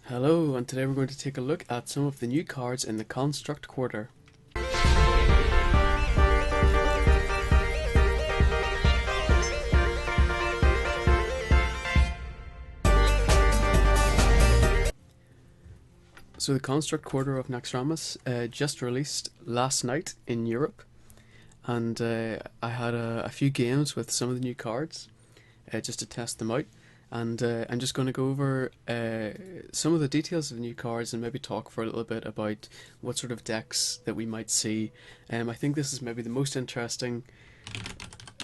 Hello, and today we're going to take a look at some of the new cards in the Construct Quarter. So the Construct Quarter of Naxxramas just released last night in Europe, and I had a few games with some of the new cards just to test them out. And I'm just going to go over some of the details of the new cards and maybe talk for a little bit about what sort of decks that we might see. I think this is maybe the most interesting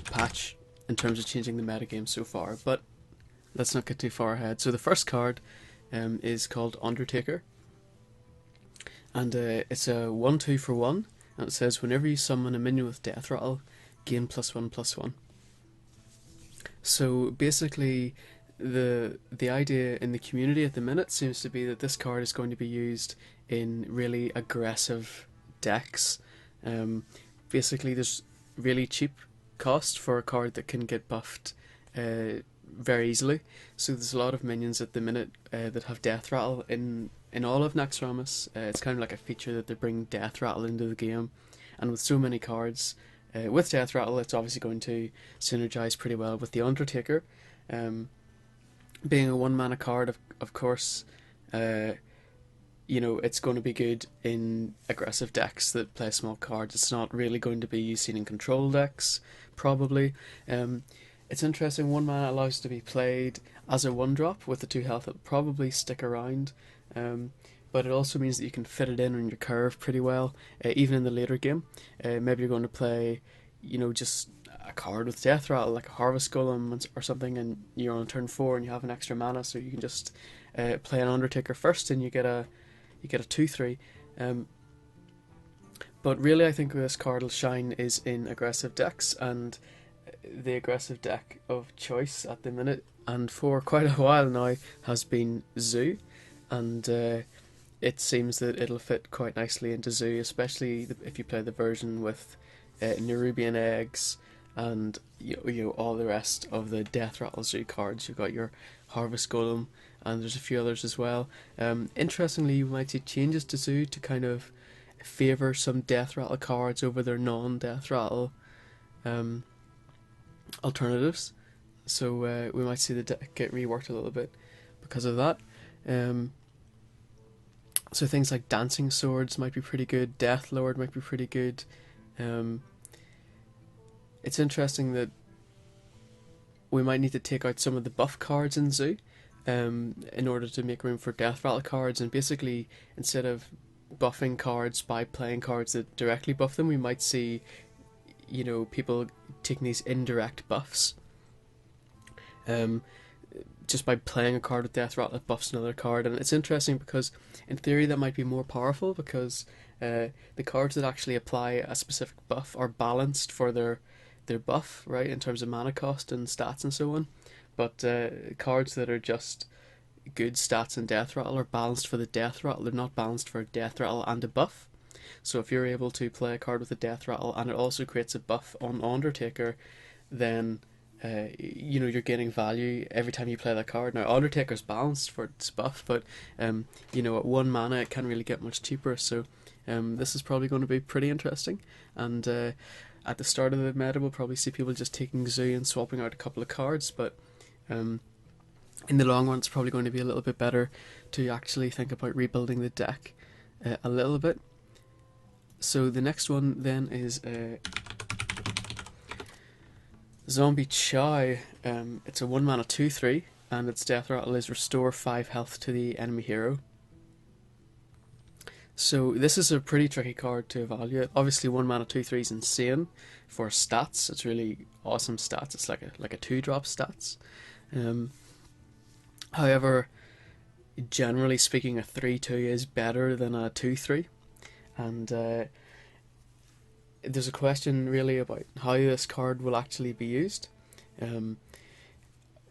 patch in terms of changing the metagame so far, but let's not get too far ahead. So the first card is called Undertaker, and it's a 1/2 for 1, and it says whenever you summon a minion with Death Rattle, gain +1/+1. So basically, the idea in the community at the minute seems to be that this card is going to be used in really aggressive decks. Basically, there's really cheap cost for a card that can get buffed very easily. So there's a lot of minions at the minute that have Death Rattle in all of Naxxramas. It's kind of like a feature that they're bringing Death Rattle into the game, and with so many cards with Death Rattle, it's obviously going to synergize pretty well with the Undertaker. Being a 1-mana card, of course, it's going to be good in aggressive decks that play small cards. It's not really going to be seen in control decks, probably. It's interesting, 1 mana allows it to be played as a 1-drop with the 2 health. It'll probably stick around, but it also means that you can fit it in on your curve pretty well, even in the later game. Maybe you're going to play, just a card with Death Rattle, like a Harvest Golem or something, and you're on turn 4 and you have an extra mana, so you can just play an Undertaker first and you get a 2/3. But really, I think where this card will shine is in aggressive decks, and the aggressive deck of choice at the minute, and for quite a while now, has been Zoo, and it seems that it'll fit quite nicely into Zoo, especially if you play the version with Nerubian Eggs and all the rest of the Death Rattle Zoo cards. You've got your Harvest Golem, and there's a few others as well. Interestingly, you might see changes to Zoo to kind of favour some Death Rattle cards over their non-Death Rattle alternatives. So we might see the deck get reworked a little bit because of that. So things like Dancing Swords might be pretty good, Death Lord might be pretty good. It's interesting that we might need to take out some of the buff cards in Zoo in order to make room for Death Rattle cards, and basically, instead of buffing cards by playing cards that directly buff them, we might see people taking these indirect buffs just by playing a card with Death Rattle that buffs another card. And it's interesting because in theory that might be more powerful, because the cards that actually apply a specific buff are balanced for their buff, right, in terms of mana cost and stats and so on. But cards that are just good stats and Death Rattle are balanced for the Death Rattle. They're not balanced for a Death Rattle and a buff. So if you're able to play a card with a Death Rattle and it also creates a buff on Undertaker, then you're gaining value every time you play that card. Now Undertaker's balanced for its buff, but at 1 mana it can't really get much cheaper. So this is probably going to be pretty interesting, and at the start of the meta we'll probably see people just taking Zoo and swapping out a couple of cards, but in the long run it's probably going to be a little bit better to actually think about rebuilding the deck a little bit. So the next one then is Zombie Chow. It's a 1 mana 2/3, and its Death Rattle is restore 5 health to the enemy hero. So this is a pretty tricky card to evaluate. Obviously 1 mana 2/3 is insane for stats. It's really awesome stats. It's like a 2-drop stats. However, generally speaking, a 3/2 is better than a 2/3, and there's a question really about how this card will actually be used.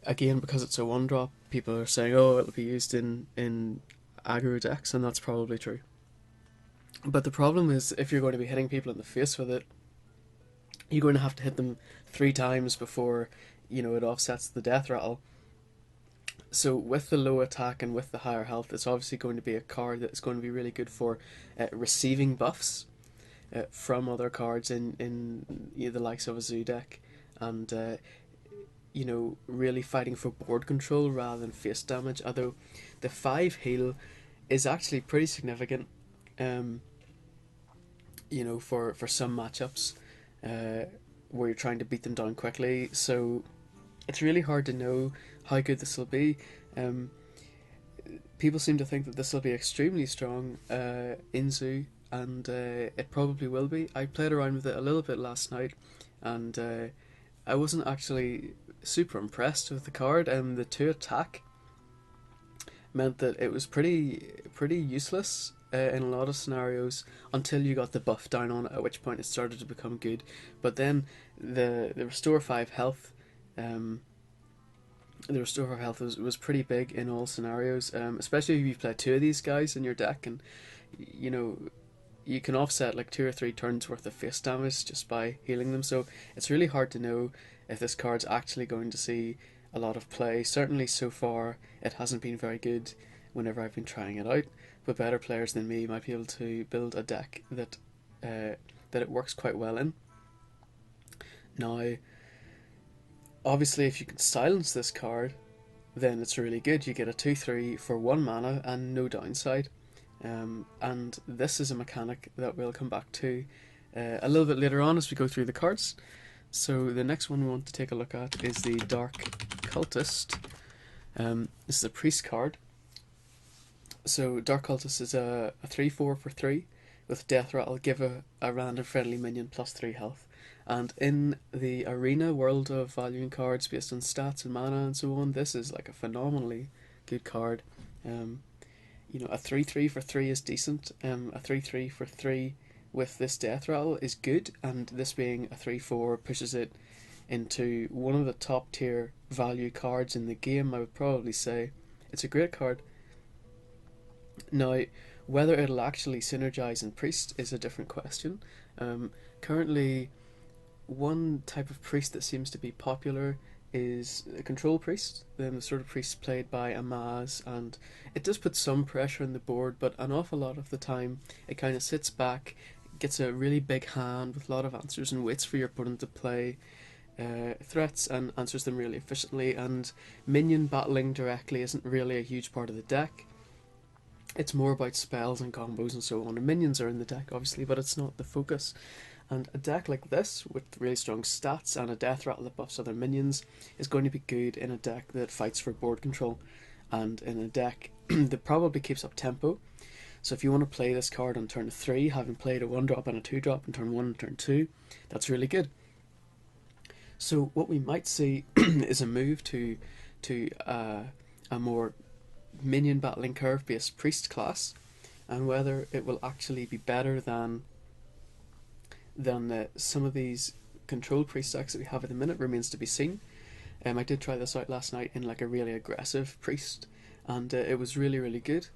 Again, because it's a 1-drop, people are saying, oh, it'll be used in aggro decks, and that's probably true. But the problem is, if you're going to be hitting people in the face with it, you're going to have to hit them 3 times before it offsets the Death Rattle. So with the low attack and with the higher health, it's obviously going to be a card that's going to be really good for receiving buffs from other cards in the likes of a zoo deck, and really fighting for board control rather than face damage. Although the 5 heal is actually pretty significant, um, for some matchups where you're trying to beat them down quickly. So it's really hard to know how good this will be. Um, People seem to think that this will be extremely strong in Zoo, and it probably will be. I played around with it a little bit last night, and I wasn't actually super impressed with the card. The 2 attack meant that it was pretty useless in a lot of scenarios until you got the buff down on it, at which point it started to become good. But then the restore 5 health. The restore 5 health was pretty big in all scenarios, especially if you play 2 of these guys in your deck, and you can offset like 2 or 3 turns worth of face damage just by healing them. So it's really hard to know if this card's actually going to see a lot of play. Certainly so far it hasn't been very good whenever I've been trying it out, but better players than me might be able to build a deck that it works quite well in. Now, obviously if you can silence this card, then it's really good. You get a 2/3 for 1 mana and no downside. And this is a mechanic that we'll come back to a little bit later on as we go through the cards. So the next one we want to take a look at is the Dark Cultist. This is a priest card. So Dark Cultist is a 3/4 for 3 with Death Rattle. Give a random friendly minion +3 health. And in the arena world of valuing cards based on stats and mana and so on, this is like a phenomenally good card. A 3/3 for 3 is decent. A 3/3 for 3 with this Death Rattle is good, and this being a 3/4 pushes it into one of the top tier value cards in the game. I would probably say it's a great card. Now, whether it'll actually synergize in Priest is a different question. Currently, one type of priest that seems to be popular is a control priest, the sort of priest played by a Maz, and it does put some pressure on the board, but an awful lot of the time it kind of sits back, gets a really big hand with a lot of answers and waits for your opponent to play threats and answers them really efficiently, and minion battling directly isn't really a huge part of the deck. It's more about spells and combos and so on, and minions are in the deck obviously, but it's not the focus. And a deck like this, with really strong stats and a Death Rattle that buffs other minions, is going to be good in a deck that fights for board control, and in a deck that probably keeps up tempo. So if you want to play this card on turn 3, having played a 1-drop and a 2-drop on turn 1 and turn 2, that's really good. So what we might see is a move to a more minion battling curve based priest class, and whether it will actually be better than some of these control priest decks that we have at the minute remains to be seen. I did try this out last night in like a really aggressive priest, and it was really good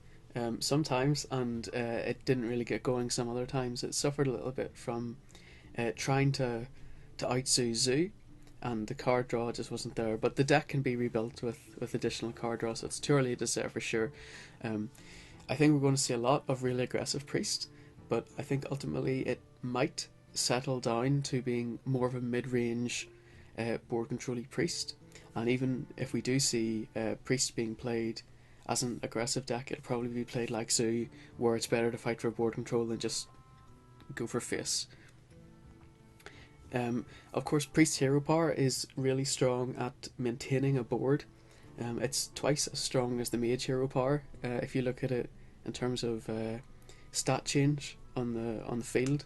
sometimes, and it didn't really get going some other times. It suffered a little bit from trying to out-zoo Zoo, and the card draw just wasn't there, but the deck can be rebuilt with additional card draw, so it's too early to say for sure. I think we're going to see a lot of really aggressive priest, but I think ultimately it might settle down to being more of a mid-range board control-y priest, and even if we do see priest being played as an aggressive deck, it'll probably be played like Zoo, where it's better to fight for board control than just go for face. Of course, priest hero power is really strong at maintaining a board. It's twice as strong as the mage hero power if you look at it in terms of stat change on the field.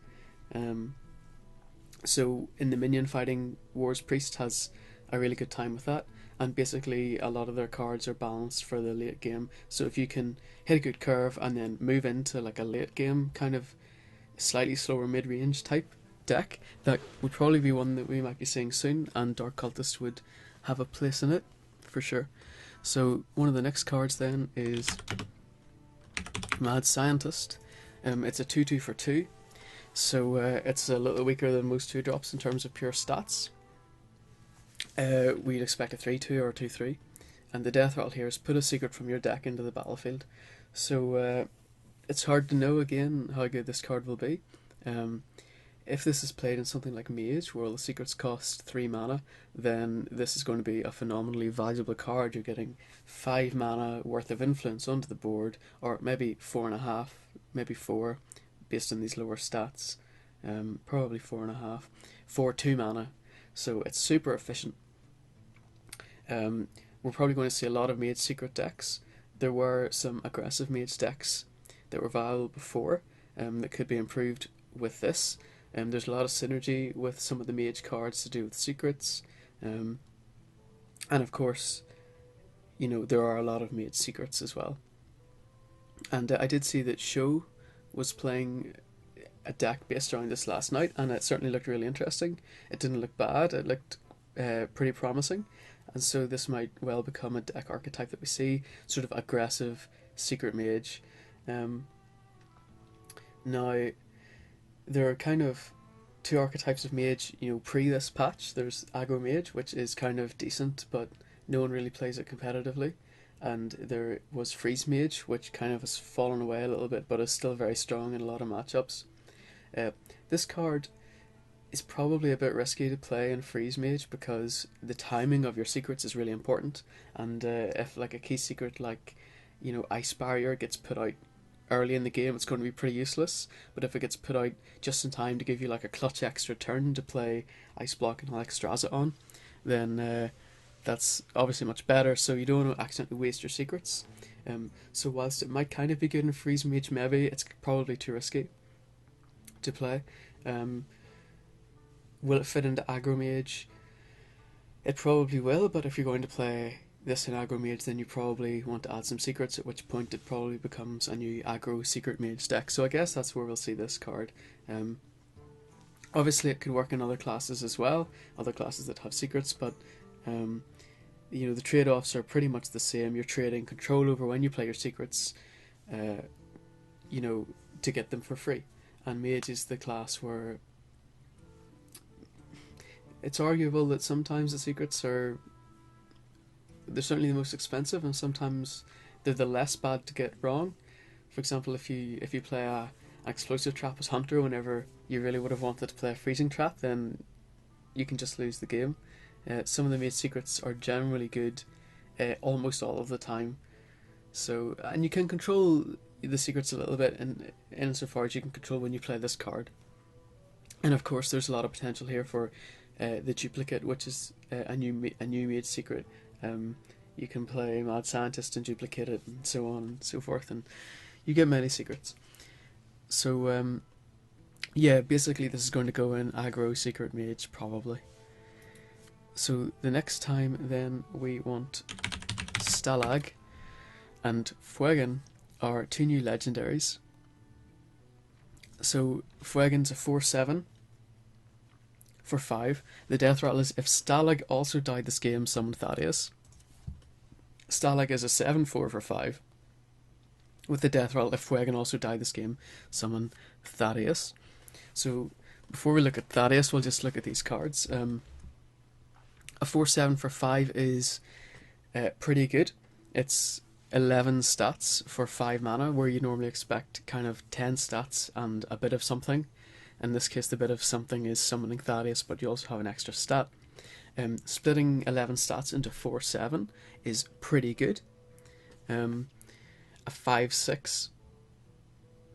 So in the minion fighting wars, priest has a really good time with that, and basically a lot of their cards are balanced for the late game. So if you can hit a good curve and then move into like a late game kind of slightly slower mid-range type deck, that would probably be one that we might be seeing soon, and Dark Cultist would have a place in it for sure. So one of the next cards then is Mad Scientist. It's a 2/2 for 2. So it's a little weaker than most 2-drops in terms of pure stats. We'd expect a 3/2 or a 2/3. And the death rattle here is put a secret from your deck into the battlefield. So it's hard to know again how good this card will be. If this is played in something like Mage, where all the secrets cost 3 mana, then this is going to be a phenomenally valuable card. You're getting 5 mana worth of influence onto the board, or maybe 4.5, maybe 4, based on these lower stats. Probably 4.5, for 2 mana. So it's super efficient. We're probably going to see a lot of Mage secret decks. There were some aggressive Mage decks that were viable before, that could be improved with this. There's a lot of synergy with some of the Mage cards to do with secrets. And of course, there are a lot of Mage secrets as well. And I did see that Show was playing a deck based around this last night, and it certainly looked really interesting. It didn't look bad, it looked pretty promising. And so this might well become a deck archetype that we see, sort of aggressive secret mage. Now, there are kind of two archetypes of mage, pre this patch. There's aggro mage, which is kind of decent, but no one really plays it competitively. And there was freeze mage, which kind of has fallen away a little bit, but is still very strong in a lot of matchups. This card is probably a bit risky to play in freeze mage because the timing of your secrets is really important. And if like a key secret like ice barrier gets put out early in the game, it's going to be pretty useless. But if it gets put out just in time to give you like a clutch extra turn to play ice block and Alexstrasza on, then that's obviously much better. So you don't want to accidentally waste your secrets. So whilst it might kind of be good in freeze mage, maybe it's probably too risky to play. Will it fit into aggro mage? It probably will, but if you're going to play this in aggro mage, then you probably want to add some secrets, at which point it probably becomes a new aggro secret mage deck. So I guess that's where we'll see this card. Obviously it could work in other classes as well, other classes that have secrets, but the trade-offs are pretty much the same. You're trading control over when you play your secrets, to get them for free. And mage is the class where it's arguable that sometimes the secrets they're certainly the most expensive, and sometimes they're the less bad to get wrong. For example, if you play an explosive trap as hunter whenever you really would have wanted to play a freezing trap, then you can just lose the game. Some of the mage secrets are generally good almost all of the time. So, and you can control the secrets a little bit in insofar as you can control when you play this card. And of course there's a lot of potential here for the duplicate, which is a new mage secret. You can play Mad Scientist and duplicate it, and so on and so forth, and you get many secrets. So basically this is going to go in aggro secret mage probably. So the next time then we want Stalag and Fuegan are two new legendaries. So Fuegan's a 4/7 for 5. The death rattle is if Stalag also died this game, summon Thaddeus. Stalag is a 7/4 for 5. With the death rattle, if Fuegan also died this game, summon Thaddeus. So before we look at Thaddeus, we'll just look at these cards. A 4/7 for 5 is pretty good. It's 11 stats for 5 mana, where you normally expect kind of 10 stats and a bit of something. In this case, the bit of something is summoning Thaddeus, but you also have an extra stat. Splitting 11 stats into 4/7 is pretty good. A 5/6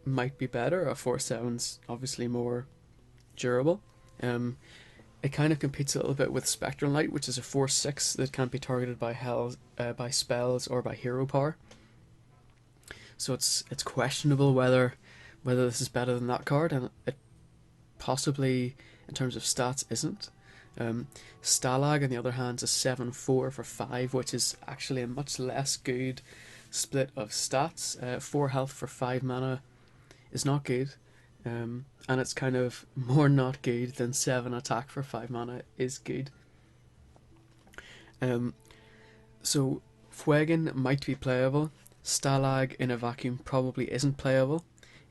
might be better. A 4/7's obviously more durable. It kind of competes a little bit with Spectral Knight, which is a 4/6 that can't be targeted by spells or by hero power. So it's questionable whether this is better than that card, and it possibly, in terms of stats, isn't. Stalag, on the other hand, is a 7/4 for 5, which is actually a much less good split of stats. 4 health for 5 mana is not good. And it's kind of more not good than 7 attack for 5 mana is good. So Fuegan might be playable. Stalag in a vacuum probably isn't playable.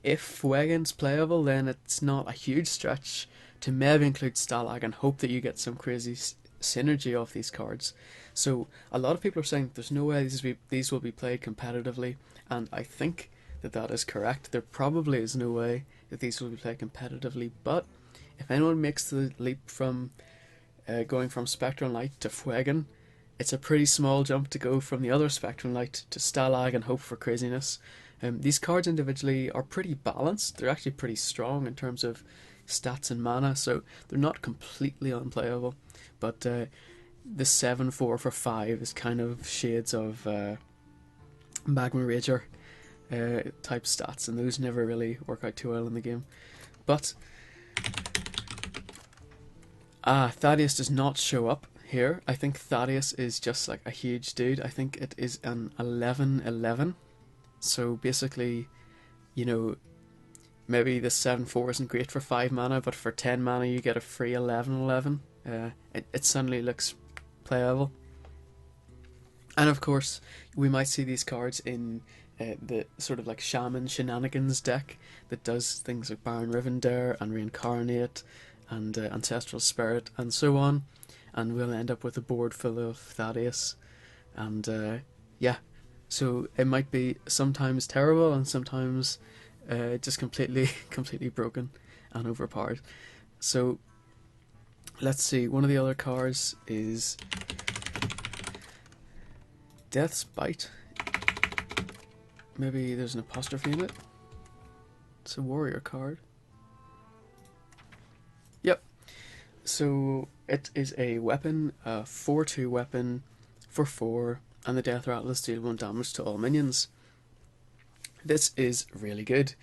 If Fuegan's playable, then it's not a huge stretch to maybe include Stalag and hope that you get some crazy synergy of these cards. So a lot of people are saying there's no way these will be played competitively, and I think that is correct. There probably is no way that these will be played competitively, but if anyone makes the leap from going from Spectrum Light to Fuegan, it's a pretty small jump to go from the other Spectrum Light to Stalag and Hope for Craziness. These cards individually are pretty balanced. They're actually pretty strong in terms of stats and mana, so they're not completely unplayable. But the 7-4 for 5 is kind of shades of Magma Rager type stats, and those never really work out too well in the game. But Thaddeus does not show up here. I think Thaddeus is just like a huge dude. I think it is an 11/11. So basically, you know, maybe the 7-4 isn't great for 5 mana, but for 10 mana you get a free 11/11. It suddenly looks playable. And of course, we might see these cards in the sort of like Shaman Shenanigans deck that does things like Baron Rivendare and Reincarnate and Ancestral Spirit and so on. And we'll end up with a board full of Thaddeus. And yeah, so it might be sometimes terrible and sometimes just completely broken and overpowered. So let's see, one of the other cards is Death's Bite. Maybe there's an apostrophe in it. It's a warrior card. Yep. So it is a weapon, a 4/2 weapon for 4, and the Death Rattle is deal 1 damage to all minions. This is really good.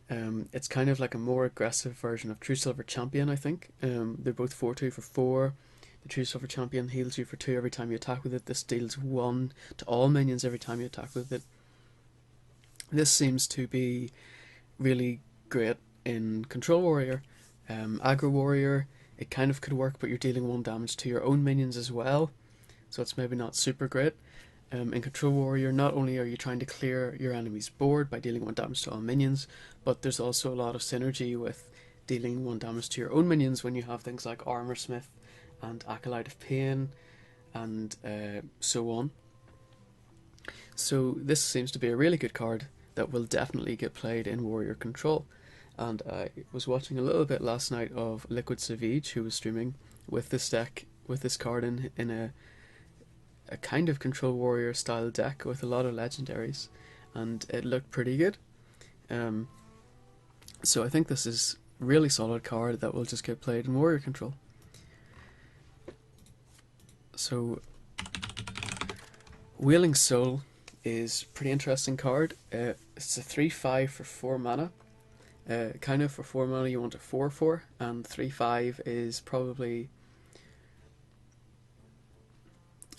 It's kind of like a more aggressive version of True Silver Champion, I think. They're both 4/2 for 4. The True Silver Champion heals you for 2 every time you attack with it. This deals 1 to all minions every time you attack with it. This seems to be really great in Control Warrior. Aggro Warrior, it kind of could work, but you're dealing 1 damage to your own minions as well, so it's maybe not super great. In Control Warrior, not only are you trying to clear your enemy's board by dealing 1 damage to all minions, but there's also a lot of synergy with dealing 1 damage to your own minions when you have things like Armorsmith and Acolyte of Pain and so on. So this seems to be a really good card that will definitely get played in Warrior Control. And I was watching a little bit last night of Liquid Savage, who was streaming with this deck, with this card in a kind of Control Warrior style deck with a lot of legendaries, and it looked pretty good. So I think this is a really solid card that will just get played in Warrior Control. So Wailing Soul is a pretty interesting card. It's a 3/5 for 4 mana. Kind of for 4 mana you want a 4/4, and 3/5 is probably,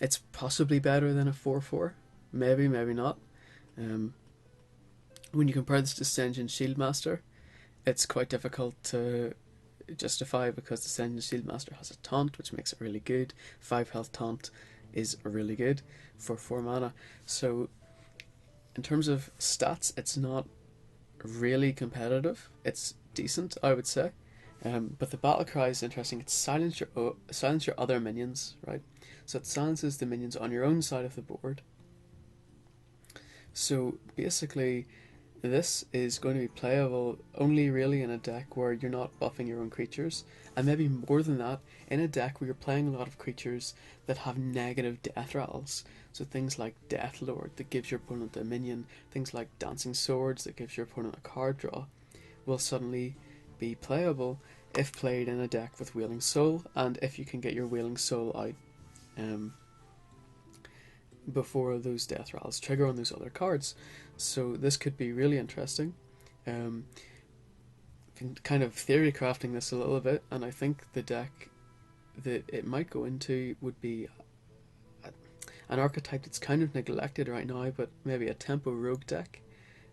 it's possibly better than a 4/4. Maybe, maybe not. When you compare this to Sen'jin Shieldmaster, it's quite difficult to justify because the Sen'jin Shieldmaster has a taunt, which makes it really good. 5 health taunt is really good for 4 mana. So in terms of stats, it's not really competitive. It's decent, I would say. But the battle cry is interesting. It's silence your other minions, right? So it silences the minions on your own side of the board. So basically, this is going to be playable only really in a deck where you're not buffing your own creatures, and maybe more than that, in a deck where you're playing a lot of creatures that have negative death rattles. So things like Deathlord that gives your opponent a minion, things like Dancing Swords that gives your opponent a card draw, will suddenly be playable if played in a deck with Wailing Soul, and if you can get your Wailing Soul out before those death rattles trigger on those other cards. So this could be really interesting. Kind of theory crafting this a little bit, and I think the deck that it might go into would be an archetype that's kind of neglected right now, but maybe a tempo rogue deck.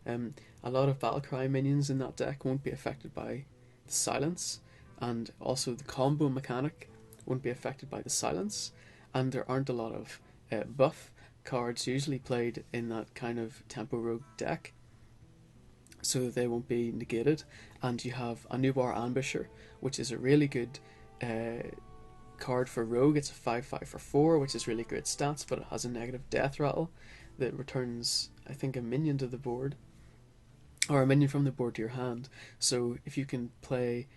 A lot of battlecry minions in that deck won't be affected by the silence, and also the combo mechanic won't be affected by the silence, and there aren't a lot of buff cards usually played in that kind of tempo rogue deck, so they won't be negated. And you have a Nubar Ambusher, which is a really good card for Rogue. It's a 5/5 for 4, which is really great stats, but it has a negative death rattle that returns, I think, a minion to the board, or a minion from the board to your hand. So if you can play,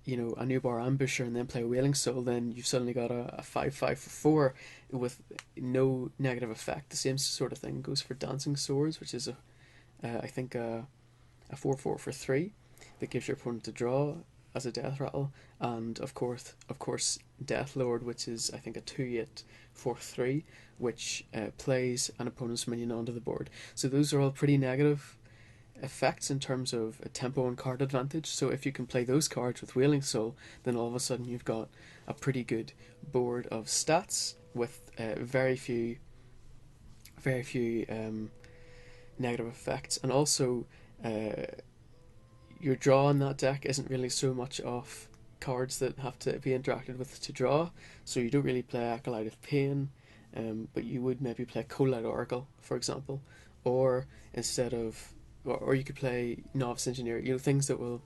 a new bar ambusher and then play a Wailing Soul, then you've suddenly got a 5/5 for 4 with no negative effect. The same sort of thing goes for Dancing Swords, which is I think a 4/4 for 3 that gives your opponent a draw as a death rattle, and of course Death Lord, which is I think a 2/8 for 3, which plays an opponent's minion onto the board. So those are all pretty negative effects in terms of a tempo and card advantage. So if you can play those cards with Wailing Soul, then all of a sudden you've got a pretty good board of stats with very few negative effects, and also your draw in that deck isn't really so much off cards that have to be interacted with to draw. So you don't really play Acolyte of Pain, but you would maybe play Cold Oracle, for example, or instead of, or you could play Novice Engineer. Things that will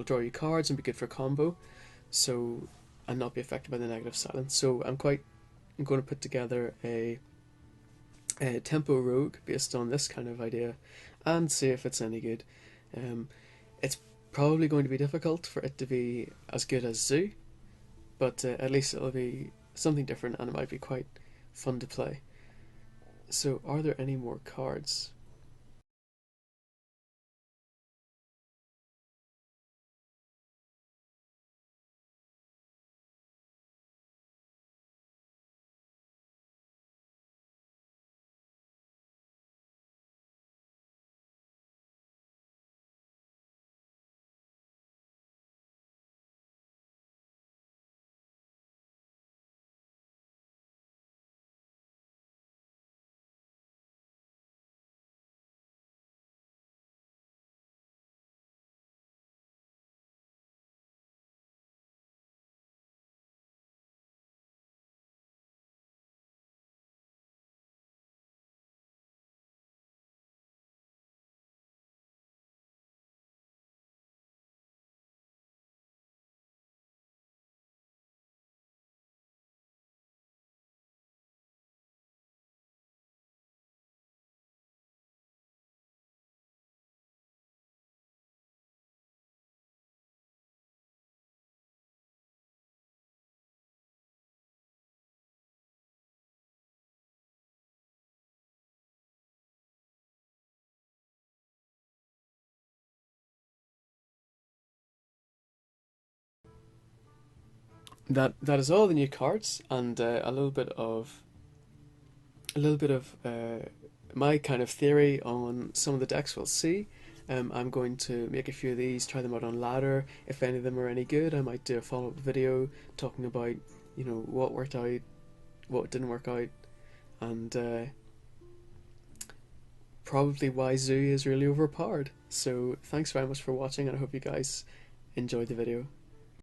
draw you cards and be good for combo, so and not be affected by the negative silence. So I'm going to put together a tempo rogue based on this kind of idea and see if it's any good. It's probably going to be difficult for it to be as good as Zoo, but at least it'll be something different and it might be quite fun to play. So are there any more cards? That is all the new cards, and a little bit of my kind of theory on some of the decks we'll see. I'm going to make a few of these, try them out on ladder. If any of them are any good, I might do a follow-up video talking about what worked out, what didn't work out, and probably why Zoo is really overpowered. So thanks very much for watching, and I hope you guys enjoyed the video.